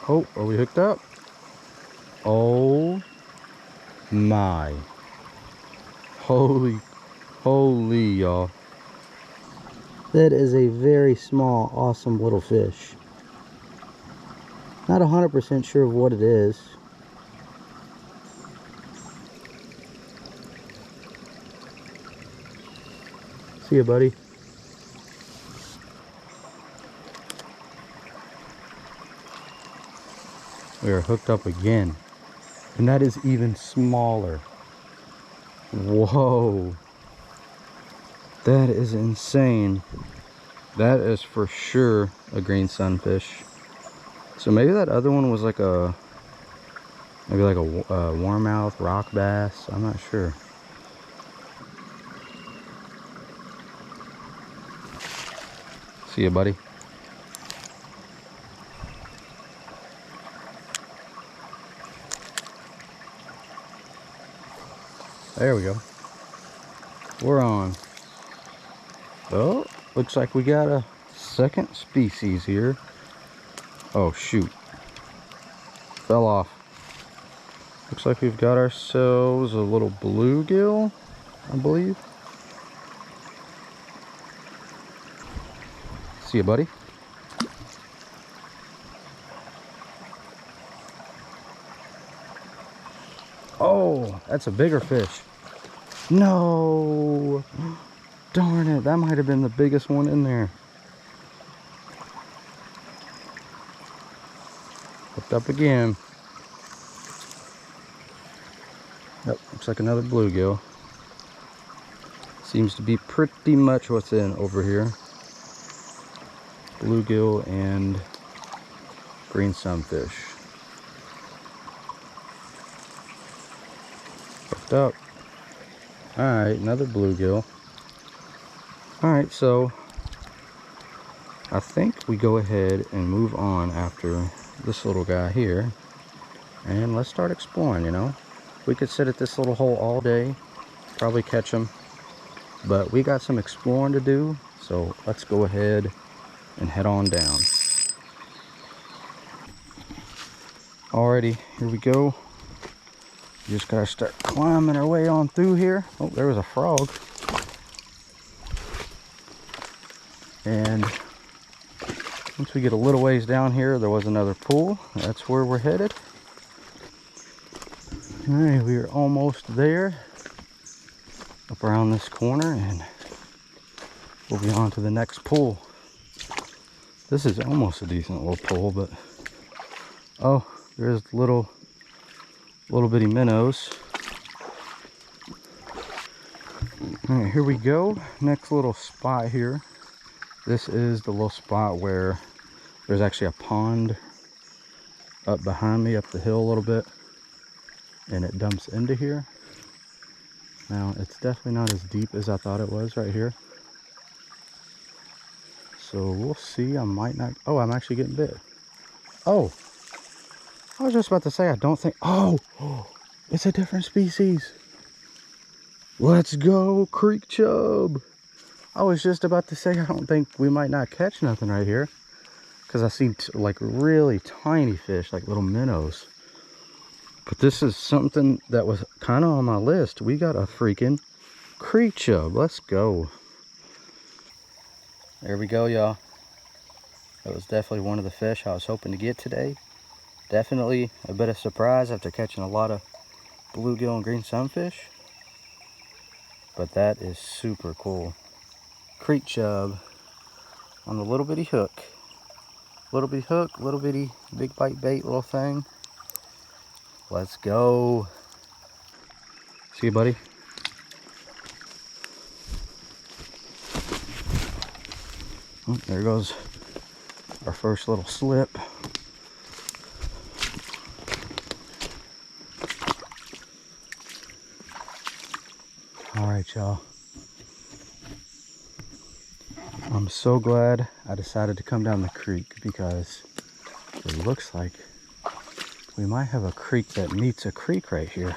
Oh, are we hooked up? Oh my. Holy y'all. That is a very small, awesome little fish. Not 100% sure of what it is. See ya, buddy. We are hooked up again. And that is even smaller. Whoa. That is insane. That is for sure a green sunfish. So maybe that other one was like a, maybe like a warmouth rock bass. I'm not sure. See ya, buddy. There we go. We're on. Oh, looks like we got a second species here. Oh shoot. Fell off. Looks like we've got ourselves a little bluegill, I believe. See ya, buddy. Oh, that's a bigger fish. No. Darn it, that might have been the biggest one in there. Hooked up again. Yep, looks like another bluegill. Seems to be pretty much what's in over here. Bluegill and green sunfish. Hooked up. Alright, another bluegill. Alright, so I think we go ahead and move on after this little guy here. And let's start exploring, you know. We could sit at this little hole all day, probably catch them. But we got some exploring to do, so let's go ahead and head on down. Alrighty, here we go. Just gotta start climbing our way on through here. Oh, there was a frog. And once we get a little ways down here, there was another pool. That's where we're headed. Alright, we are almost there. Up around this corner, and we'll be on to the next pool. This is almost a decent little pool, but oh, there's little bitty minnows. All right, here we go. Next little spot here. This is the little spot where there's actually a pond up behind me, up the hill a little bit, and it dumps into here. Now, it's definitely not as deep as I thought it was right here. So we'll see. I might not. Oh, I'm actually getting bit. Oh, I was just about to say, I don't think. Oh, it's a different species. Let's go, creek chub. I was just about to say, I don't think we might not catch nothing right here, because I seen like really tiny fish, like little minnows. But this is something that was kind of on my list. We got a freaking creek chub. Let's go. There we go, y'all. That was definitely one of the fish I was hoping to get today. Definitely a bit of surprise after catching a lot of bluegill and green sunfish. But that is super cool. Creek chub on the little bitty hook. Little bitty hook, little bitty big bite bait little thing. Let's go. See you, buddy. Oh, there goes our first little slip. All right, y'all. I'm so glad I decided to come down the creek, because it looks like we might have a creek that meets a creek right here.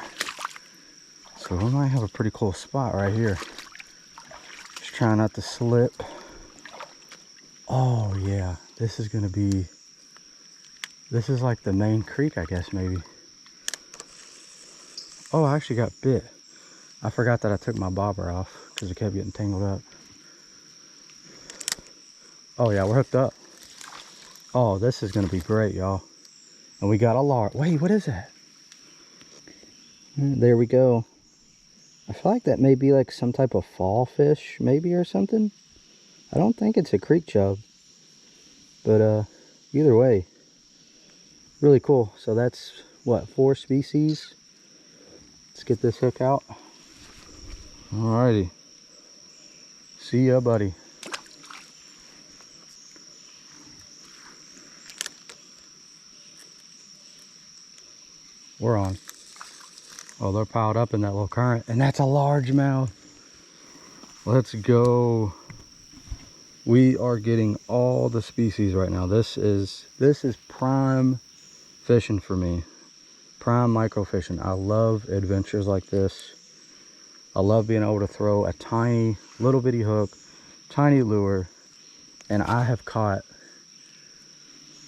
So we might have a pretty cool spot right here. Just trying not to slip. Oh yeah, this is gonna be This is like the main creek, I guess, maybe. Oh, I actually got bit. I forgot that I took my bobber off because it kept getting tangled up. Oh yeah, we're hooked up. Oh, this is gonna be great, y'all. And we got a large. Wait, what is that? There we go. I feel like that may be like some type of fall fish, maybe, or something. I don't think it's a creek chub. But either way, really cool. So that's what, 4 species. Let's get this hook out. Alrighty. See ya, buddy. We're on. Oh, they're piled up in that little current, and that's a largemouth. Let's go. We are getting all the species right now. This is prime fishing for me. Prime micro fishing. I love adventures like this. I love being able to throw a tiny little bitty hook, tiny lure, and I have caught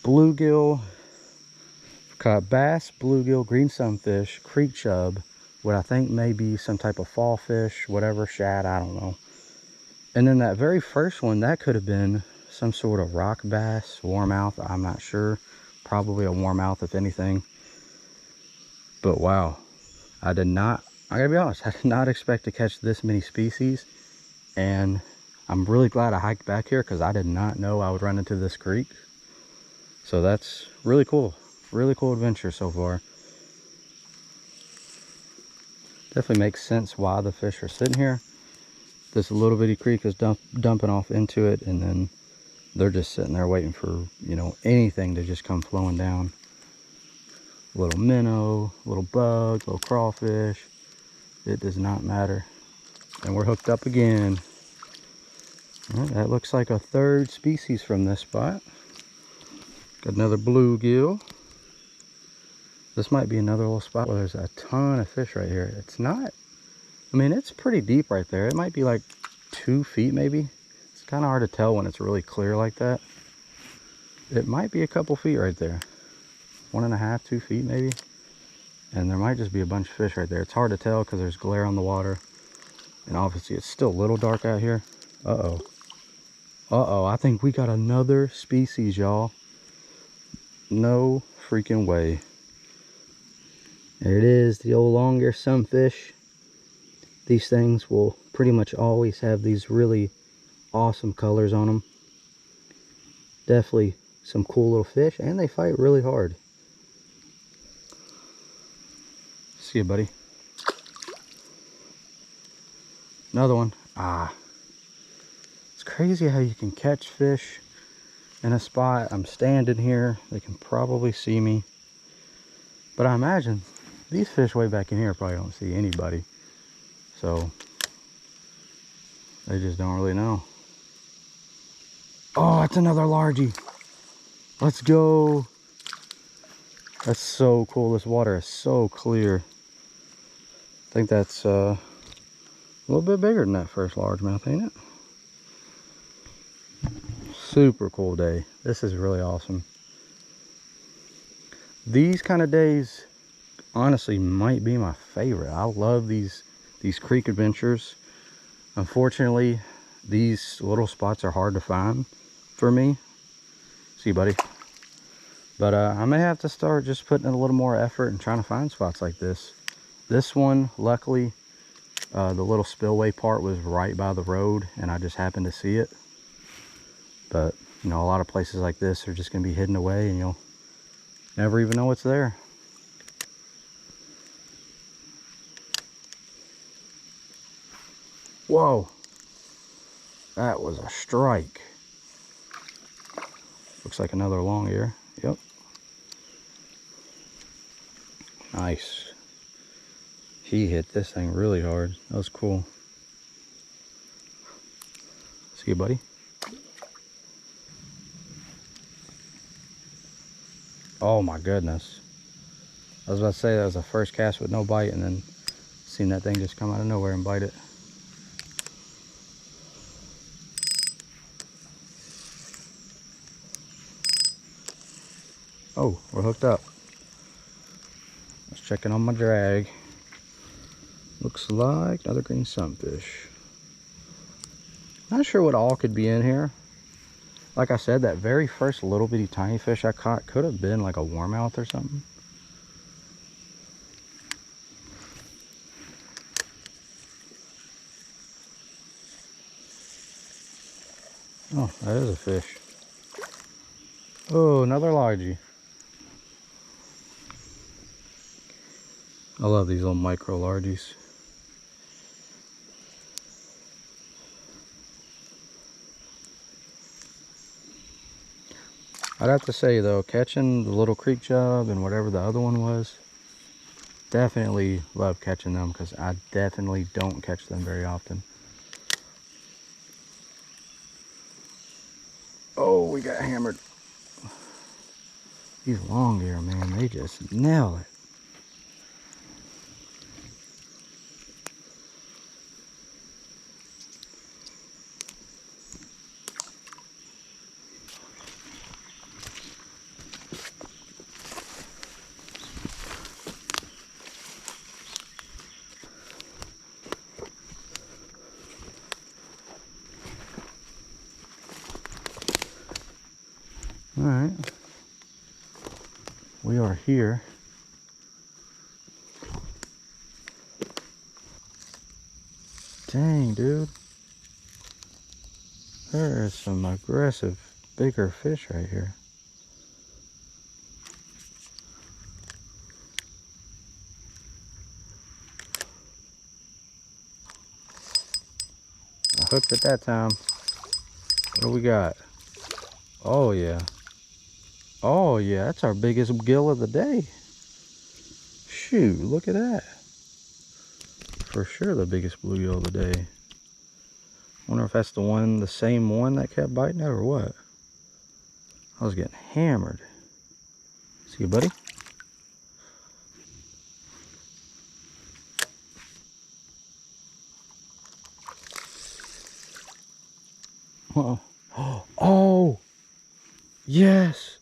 bluegill, caught bass, bluegill, green sunfish, creek chub, what I think may be some type of fall fish, whatever, shad, I don't know. And then that very first one, that could have been some sort of rock bass, warmouth, I'm not sure. Probably a warmouth if anything. But wow, I gotta be honest, I did not expect to catch this many species. And I'm really glad I hiked back here because I did not know I would run into this creek. So that's really cool. Really cool adventure so far. Definitely makes sense why the fish are sitting here. This little bitty creek is dumping off into it, and then they're just sitting there waiting for, you know, anything to just come flowing down. Little minnow, little bug, little crawfish. It does not matter. And we're hooked up again. All right, that looks like a 3rd species from this spot. Got another bluegill. This might be another little spot where there's a ton of fish right here. It's not, I mean, it's pretty deep right there. It might be like 2 feet maybe. It's kind of hard to tell when it's really clear like that. It might be a couple feet right there. 1.5, 2 feet maybe. And there might just be a bunch of fish right there. It's hard to tell because there's glare on the water. And obviously it's still a little dark out here. Uh-oh. Uh-oh, I think we got another species, y'all. No freaking way. There it is, the old longer sunfish. These things will pretty much always have these really awesome colors on them. Definitely some cool little fish, and they fight really hard. See you, buddy. Another one. Ah. It's crazy how you can catch fish in a spot. I'm standing here. They can probably see me. But I imagine these fish way back in here probably don't see anybody. So they just don't really know. Oh, it's another largie. Let's go. That's so cool. This water is so clear. I think that's a little bit bigger than that first largemouth, ain't it? Super cool day. This is really awesome. These kind of days honestly might be my favorite. I love these creek adventures. Unfortunately, these little spots are hard to find for me. See, buddy. But I may have to start just putting in a little more effort and trying to find spots like this. This one, luckily, the little spillway part was right by the road, and I just happened to see it. But, you know, a lot of places like this are just going to be hidden away, and you'll never even know it's there. Whoa. That was a strike. Looks like another long ear. Yep. Nice. He hit this thing really hard. That was cool. See you, buddy. Oh my goodness. I was about to say that was the first cast with no bite, and then seen that thing just come out of nowhere and bite it. Oh, we're hooked up. Let's check in on my drag. Looks like another green sunfish. Not sure what all could be in here. Like I said, that very first little bitty tiny fish I caught could have been like a warmouth or something. Oh, that is a fish. Oh, another largie. I love these little micro largies. I'd have to say though, catching the little creek chub and whatever the other one was, definitely love catching them because I definitely don't catch them very often. Oh, we got hammered. These long ear, man, they just nail it. All right, we are here. Dang, dude. There is some aggressive, bigger fish right here. I hooked it that time. What do we got? Oh, yeah. Oh, yeah, that's our biggest gill of the day. Shoot, look at that. For sure the biggest bluegill of the day. Wonder if that's the same one that kept biting it or what. I was getting hammered. See you, buddy? Uh-oh. Oh! Yes!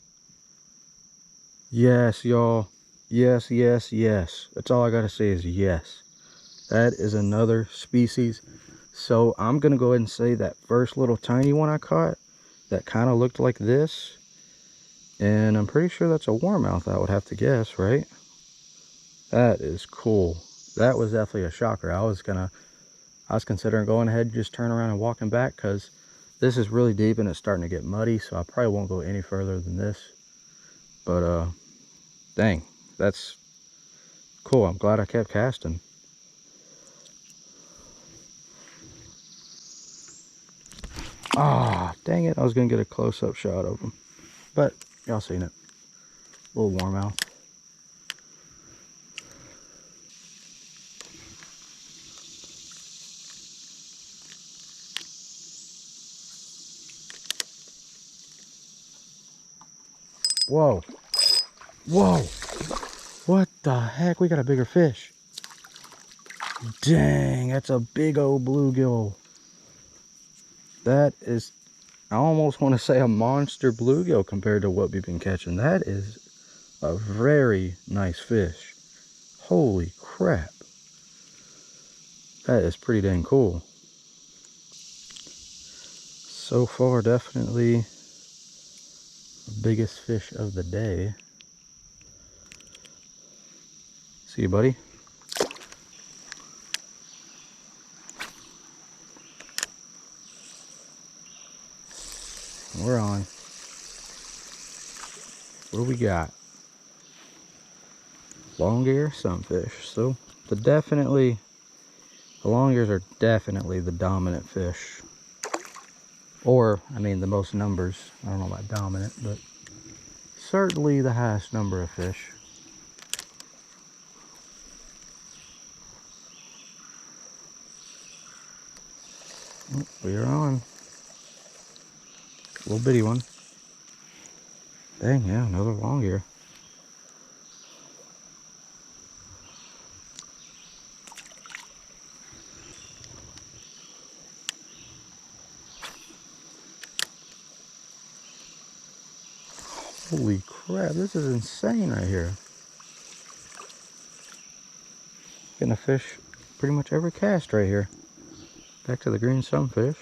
Yes, y'all. Yes, yes, yes. That's all I gotta say is yes. That is another species. So I'm gonna go ahead and say that first little tiny one I caught that kind of looked like this, and I'm pretty sure that's a warmouth, I would have to guess, right? That is cool. That was definitely a shocker. I was considering going ahead and just turn around and walking back because this is really deep and it's starting to get muddy, so I probably won't go any further than this. But dang, that's cool. I'm glad I kept casting. Ah, dang it. I was going to get a close-up shot of him. But y'all seen it. Little warmouth. Whoa. Whoa. What the heck? We got a bigger fish. Dang, that's a big old bluegill. That is, I almost want to say a monster bluegill compared to what we've been catching. That is a very nice fish. Holy crap. That is pretty dang cool. So far, definitely the biggest fish of the day. See you, buddy. We're on. What do we got? Long ear sunfish. So the long ears are definitely the dominant fish. Or, I mean, the most numbers. I don't know about dominant, but certainly the highest number of fish. Oh, we are on. Little bitty one. Dang, yeah, another long ear. Holy crap, this is insane right here. Getting a fish pretty much every cast right here. Back to the green sunfish.